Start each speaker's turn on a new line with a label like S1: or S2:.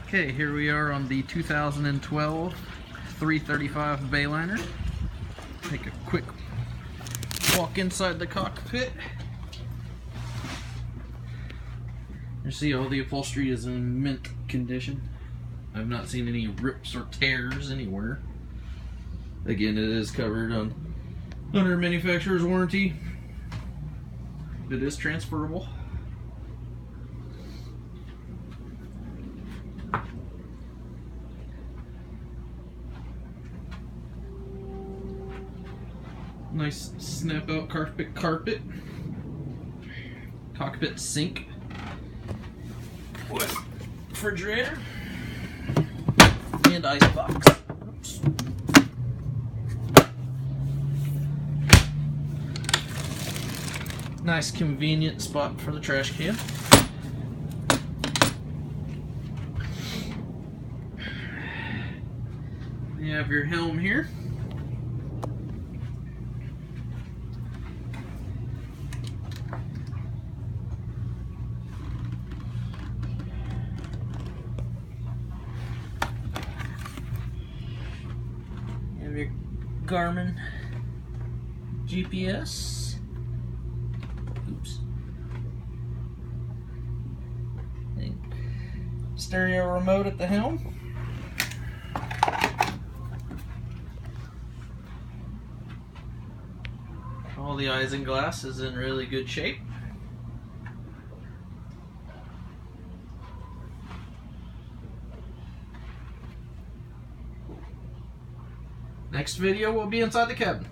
S1: Okay, here we are on the 2012 335 bayliner. Take a quick walk inside the cockpit. You see all the upholstery is in mint condition. I've not seen any rips or tears anywhere. Again, it is covered under manufacturer's warranty. It is transferable. Nice snap out carpet, cockpit sink with refrigerator and ice box. Oops. Nice convenient spot for the trash can. You have your helm here. You have your Garmin GPS. Oops. Stereo remote at the helm. All the isinglass is in really good shape. Next video will be inside the cabin.